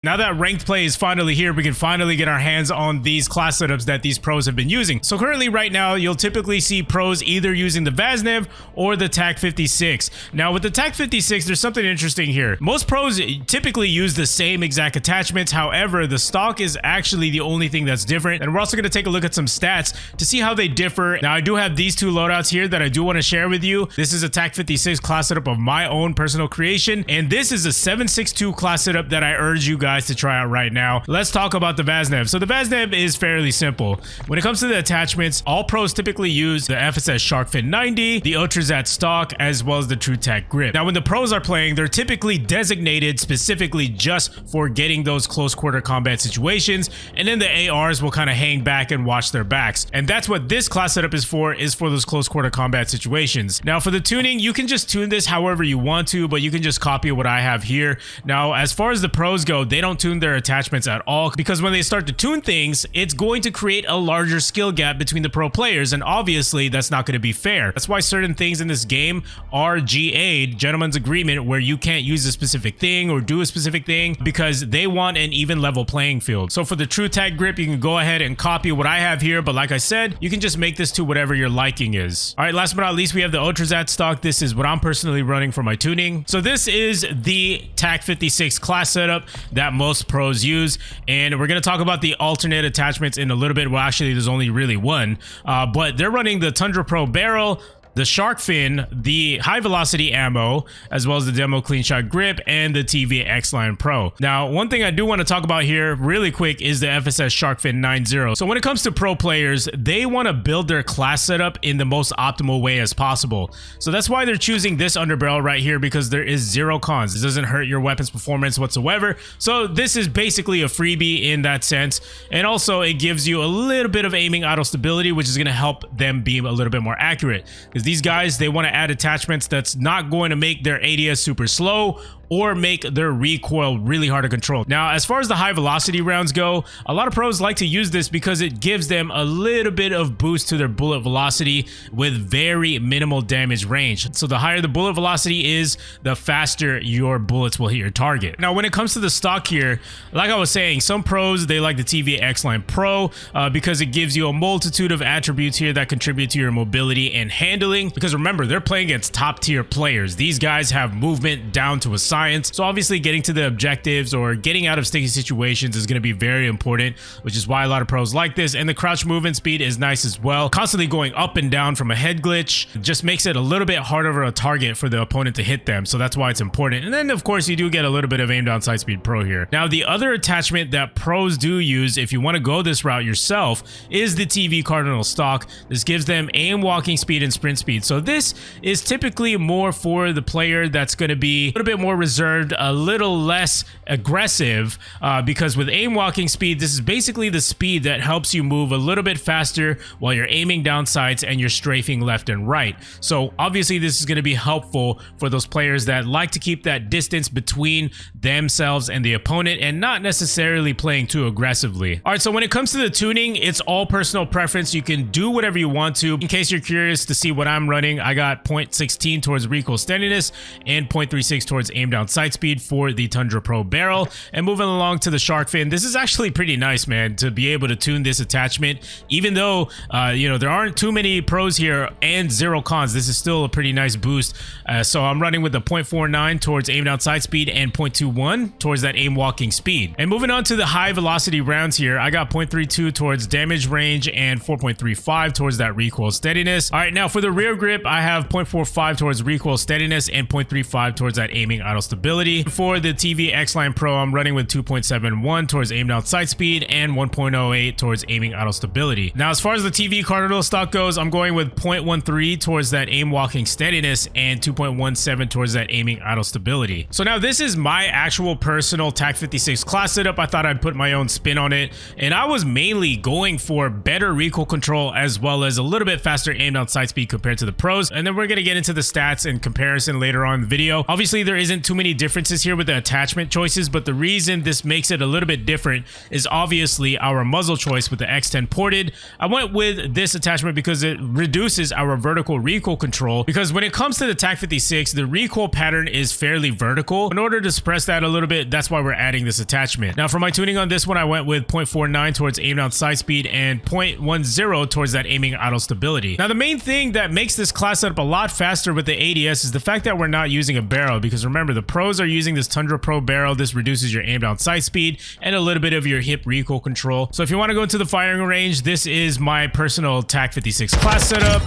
Now that ranked play is finally here, we can finally get our hands on these class setups that these pros have been using. So currently right now, you'll typically see pros either using the 𝗧𝗪 or the TAC-56. Now with the TAC-56, there's something interesting here. Most pros typically use the same exact attachments. However, the stock is actually the only thing that's different. And we're also going to take a look at some stats to see how they differ. Now I do have these two loadouts here that I do want to share with you. This is a TAC-56 class setup of my own personal creation. And this is a 7.62 class setup that I urge you guys to try out right now. Let's talk about the 𝗧𝗪. So the 𝗧𝗪 is fairly simple. When it comes to the attachments, all pros typically use the FSS Shark Fin 90, the 𝗧𝗘𝗔𝗠 stock, as well as the TrueTech grip. Now when the pros are playing, they're typically designated specifically just for getting those close quarter combat situations, and then the ARs will kind of hang back and watch their backs. And that's what this class setup is for those close quarter combat situations. Now for the tuning, you can just tune this however you want to, but you can just copy what I have here. Now as far as the pros go, they don't tune their attachments at all, because when they start to tune things, it's going to create a larger skill gap between the pro players, and obviously that's not going to be fair. That's why certain things in this game are GA'd, gentleman's agreement, where you can't use a specific thing or do a specific thing because they want an even level playing field. So for the TrueTech grip, you can go ahead and copy what I have here, but like I said, you can just make this to whatever your liking is. All right, last but not least, we have the 𝗧𝗪𝗧𝗏 stock. This is what I'm personally running for my tuning. So this is the TAC-56 class setup that most pros use, and we're going to talk about the alternate attachments in a little bit. Well, actually there's only really one, but they're running the Tundra Pro barrel, the shark fin, the high velocity ammo, as well as the demo clean shot grip and the TV X-Line Pro. Now, one thing I do want to talk about here really quick is the FSS Shark Fin 90. So when it comes to pro players, they want to build their class setup in the most optimal way as possible. So that's why they're choosing this underbarrel right here, because there is zero cons. It doesn't hurt your weapon's performance whatsoever. So this is basically a freebie in that sense. And also it gives you a little bit of aiming idle stability, which is going to help them be a little bit more accurate. These guys, they want to add attachments that's not going to make their ADS super slow or make their recoil really hard to control. Now, as far as the high velocity rounds go, a lot of pros like to use this because it gives them a little bit of boost to their bullet velocity with very minimal damage range. So the higher the bullet velocity is, the faster your bullets will hit your target. Now, when it comes to the stock here, like I was saying, some pros, they like the TV X-Line Pro because it gives you a multitude of attributes here that contribute to your mobility and handling. Because remember, they're playing against top tier players. These guys have movement down to a science. So obviously getting to the objectives or getting out of sticky situations is going to be very important, which is why a lot of pros like this. And the crouch movement speed is nice as well. Constantly going up and down from a head glitch just makes it a little bit harder of a target for the opponent to hit them. So that's why it's important. And then of course you do get a little bit of aim down sight speed pro here. Now the other attachment that pros do use if you want to go this route yourself is the TV Cardinal stock. This gives them aim walking speed and sprint speed. So this is typically more for the player that's going to be a little bit more reserved, a little less aggressive, because with aim walking speed, this is basically the speed that helps you move a little bit faster while you're aiming down sights and you're strafing left and right. So obviously this is going to be helpful for those players that like to keep that distance between themselves and the opponent and not necessarily playing too aggressively. All right, so when it comes to the tuning, it's all personal preference. You can do whatever you want to. In case you're curious to see what I'm running, I got 0.16 towards recoil steadiness and 0.36 towards aim down sight speed for the Tundra Pro barrel. And moving along to the shark fin, this is actually pretty nice, man, to be able to tune this attachment. Even though you know, there aren't too many pros here and zero cons, this is still a pretty nice boost. So I'm running with the 0.49 towards aim down sight speed and 0.21 towards that aim walking speed. And moving on to the high velocity rounds here, I got 0.32 towards damage range and 4.35 towards that recoil steadiness. All right, now for the rear grip, I have 0.45 towards recoil steadiness and 0.35 towards that aiming idle stability. For the TV X-Line Pro, I'm running with 2.71 towards aim down sight speed and 1.08 towards aiming idle stability. Now, as far as the TV Cardinal stock goes, I'm going with 0.13 towards that aim walking steadiness and 2.17 towards that aiming idle stability. So now this is my actual personal TAC-56 class setup. I thought I'd put my own spin on it, and I was mainly going for better recoil control as well as a little bit faster aim down sight speed compared to the pros. And then we're going to get into the stats and comparison later on in the video. Obviously, there isn't too many differences here with the attachment choices, but the reason this makes it a little bit different is obviously our muzzle choice with the X10 ported. I went with this attachment because it reduces our vertical recoil control, because when it comes to the TAC-56, the recoil pattern is fairly vertical. In order to suppress that a little bit, that's why we're adding this attachment. Now for my tuning on this one, I went with 0.49 towards aim down sight speed and 0.10 towards that aiming idle stability. Now the main thing that makes this class setup a lot faster with the ADS is the fact that we're not using a barrel, because remember, the pros are using this Tundra Pro barrel. This reduces your aim down sight speed and a little bit of your hip recoil control. So if you want to go into the firing range, this is my personal TAC-56 class setup.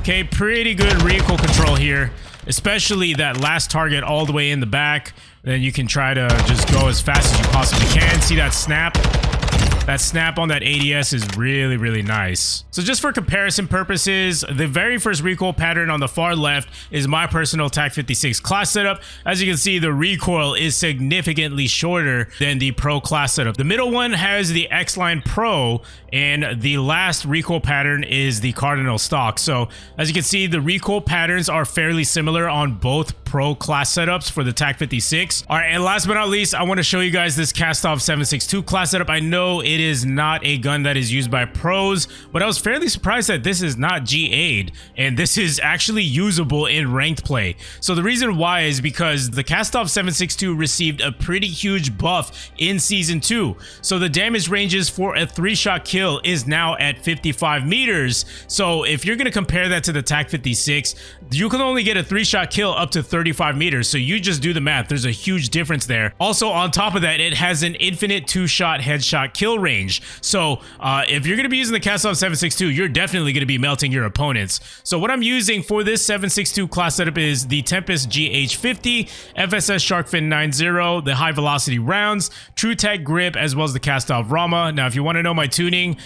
Okay, pretty good recoil control here, especially that last target all the way in the back. Then you can try to just go as fast as you possibly can. See that snap? That snap on that ADS is really, really nice. So just for comparison purposes, the very first recoil pattern on the far left is my personal TAC-56 class setup. As you can see, the recoil is significantly shorter than the Pro class setup. The middle one has the X-Line Pro, and the last recoil pattern is the Cardinal stock. So as you can see, the recoil patterns are fairly similar on both Pro class setups for the TAC-56. All right, and last but not least, I want to show you guys this Kastov 762 class setup. I know it is not a gun that is used by pros, but I was fairly surprised that this is not GA'd, and this is actually usable in ranked play. So the reason why is because the Kastov 762 received a pretty huge buff in Season 2. So the damage ranges for a 3-shot kill is now at 55 meters. So if you're going to compare that to the TAC-56, you can only get a 3-shot kill up to 35 meters. So you just do the math. There's a huge difference there. Also, on top of that, it has an infinite 2-shot headshot kill range. So if you're going to be using the Kastov 762, you're definitely going to be melting your opponents. So what I'm using for this 762 class setup is the Tempest GH50, FSS Shark Fin 90, the high velocity rounds, True Tech grip, as well as the Kastov Rama. Now, if you want to know my tuning,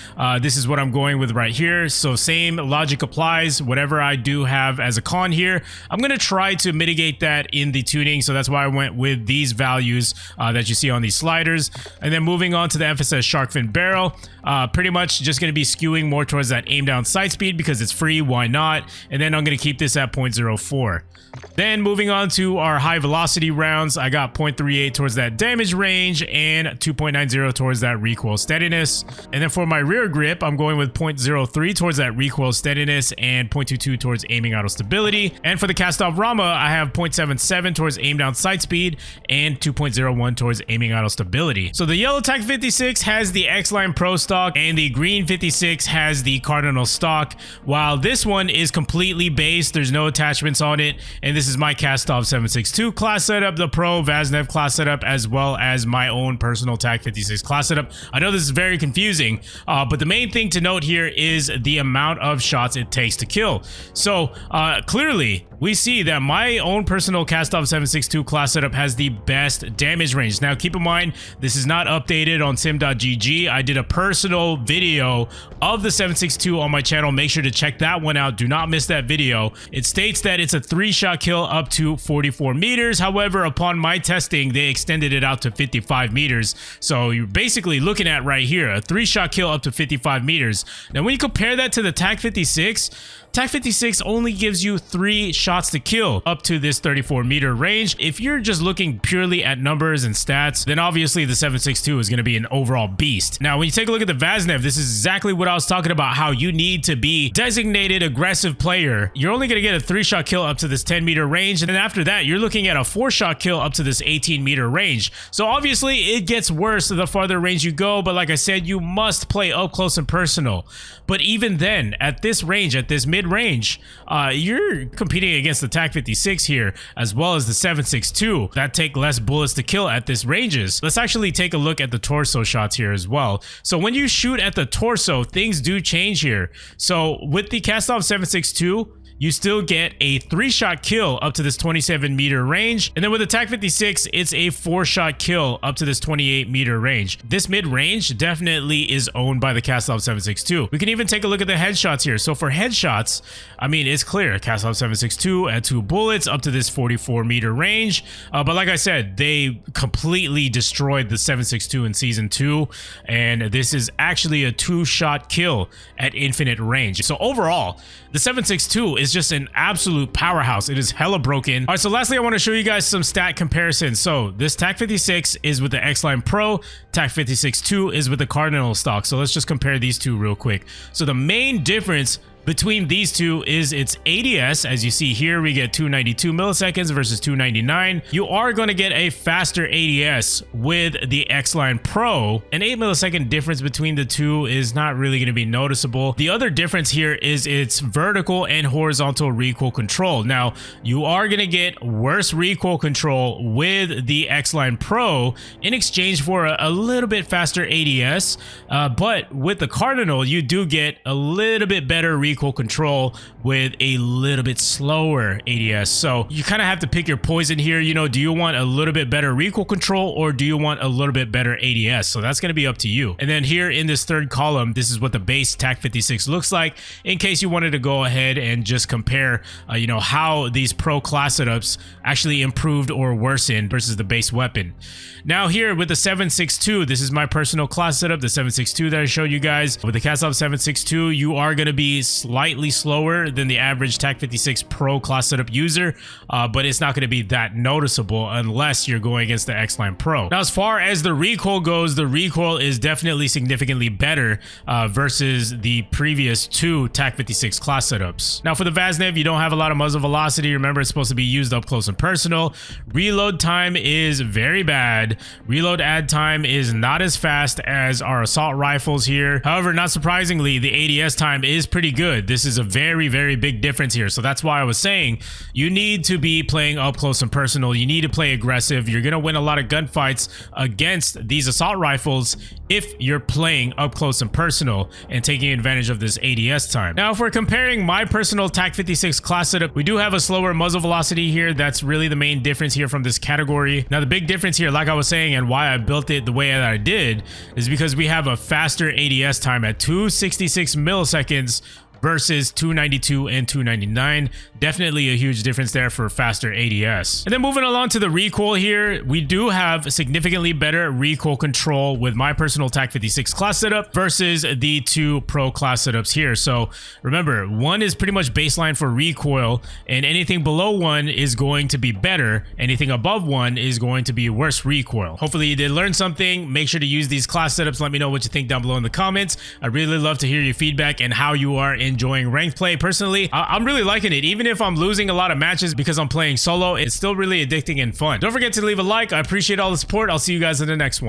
this is what I'm going with right here. So same logic applies. Whatever I do have as a con here, I'm going to try to mitigate that in the tuning. So that's why I went with these values that you see on these sliders. And then moving on to the FSS Shark Fin barrel, pretty much just going to be skewing more towards that aim down sight speed because it's free, why not? And then I'm going to keep this at 0.04. Then moving on to our high velocity rounds, I got 0.38 towards that damage range and 2.90 towards that recoil steadiness. And then for my rear grip, I'm going with 0.03 towards that recoil steadiness and 0.22 towards aiming idle stability. And for the Kastov Rama, I have 0.77 towards aim down sight speed and 2.01 towards aiming idle stability. So the yellow TAC-56 has the X-Line Pro stock and the green 56 has the Cardinal stock, while this one is completely based. There's no attachments on it. And this is my Kastov 762 class setup, the Pro 𝗧𝗪 class setup, as well as my own personal TAC-56 class setup. I know this is very confusing, but the main thing to note here is the amount of shots it takes to kill. So clearly, we see that my own personal Kastov 762 class setup has the best damage range. Now, keep in mind, this is not updated on sim.gg. I did a personal video of the 762 on my channel. Make sure to check that one out. Do not miss that video. It states that it's a 3-shot kill up to 44 meters. However, upon my testing, they extended it out to 55 meters. So you're basically looking at right here, a 3-shot kill up to 55 meters. Now, when you compare that to the TAC-56, TAC-56 only gives you 3 shots to kill up to this 34 meter range. If you're just looking purely at numbers and stats, then obviously the 762 is going to be an overall beast. Now, when you take a look at the 𝗧𝗪, this is exactly what I was talking about, how you need to be designated aggressive player. You're only going to get a 3-shot kill up to this 10 meter range. And then after that, you're looking at a 4-shot kill up to this 18 meter range. So obviously it gets worse the farther range you go. But like I said, you must play up close and personal. But even then, at this range, at this mid-range, you're competing against the TAC-56 here, as well as the 762 that take less bullets to kill at this ranges. Let's actually take a look at the torso shots here as well. So when you shoot at the torso, things do change here. So with the Kastov 762, you still get a 3-shot kill up to this 27 meter range. And then with the TAC-56, it's a 4-shot kill up to this 28 meter range. This mid-range definitely is owned by the Kastov 762. We can even take a look at the headshots here. So for headshots, I mean, it's clear. Kastov 762 at 2 bullets up to this 44 meter range. But like I said, they completely destroyed the 762 in Season 2. And this is actually a 2-shot kill at infinite range. So overall, the 762 is is just an absolute powerhouse. It is hella broken. All right, so lastly, I want to show you guys some stat comparisons. So this TAC56 is with the X-Line Pro, TAC56-2 is with the Cardinal stock. So let's just compare these two real quick. So the main difference between these two is its ADS. As you see here, we get 292 milliseconds versus 299. You are going to get a faster ADS with the X-Line Pro. An 8 millisecond difference between the two is not really going to be noticeable. The other difference here is its vertical and horizontal recoil control. Now, you are going to get worse recoil control with the X-Line Pro in exchange for a little bit faster ADS, but with the Cardinal, you do get a little bit better recoil control with a little bit slower ADS. So you kind of have to pick your poison here. You know, do you want a little bit better recoil control or do you want a little bit better ADS? So that's going to be up to you. And then here in this third column, this is what the base TAC56 looks like in case you wanted to go ahead and just compare, you know, how these pro class setups actually improved or worsened versus the base weapon. Now here with the 7.62, this is my personal class setup, the 7.62 that I showed you guys. With the Kastov 7.62, you are going to be slightly slower than the average TAC56 Pro class setup user, but it's not going to be that noticeable unless you're going against the X-Line Pro. Now, as far as the recoil goes, the recoil is definitely significantly better versus the previous two TAC56 class setups. Now, for the VAZNEV, you don't have a lot of muzzle velocity. Remember, it's supposed to be used up close and personal. Reload time is very bad. Reload add time is not as fast as our assault rifles here. However, not surprisingly, the ADS time is pretty good. This is a very, very big difference here. So that's why I was saying you need to be playing up close and personal. You need to play aggressive. You're going to win a lot of gunfights against these assault rifles if you're playing up close and personal and taking advantage of this ADS time. Now, if we're comparing my personal TAC56 class setup, we do have a slower muzzle velocity here. That's really the main difference here from this category. Now, the big difference here, like I was saying, and why I built it the way that I did, is because we have a faster ADS time at 266 milliseconds versus 292 and 299. Definitely a huge difference there for faster ADS. And then moving along to the recoil here, we do have significantly better recoil control with my personal TAC56 class setup versus the two pro class setups here. So remember, one is pretty much baseline for recoil, and anything below one is going to be better. Anything above one is going to be worse recoil. Hopefully you did learn something. Make sure to use these class setups. Let me know what you think down below in the comments. I really love to hear your feedback and how you are enjoying ranked play. Personally, I'm really liking it. Even if I'm losing a lot of matches because I'm playing solo, it's still really addicting and fun. Don't forget to leave a like. I appreciate all the support. I'll see you guys in the next one.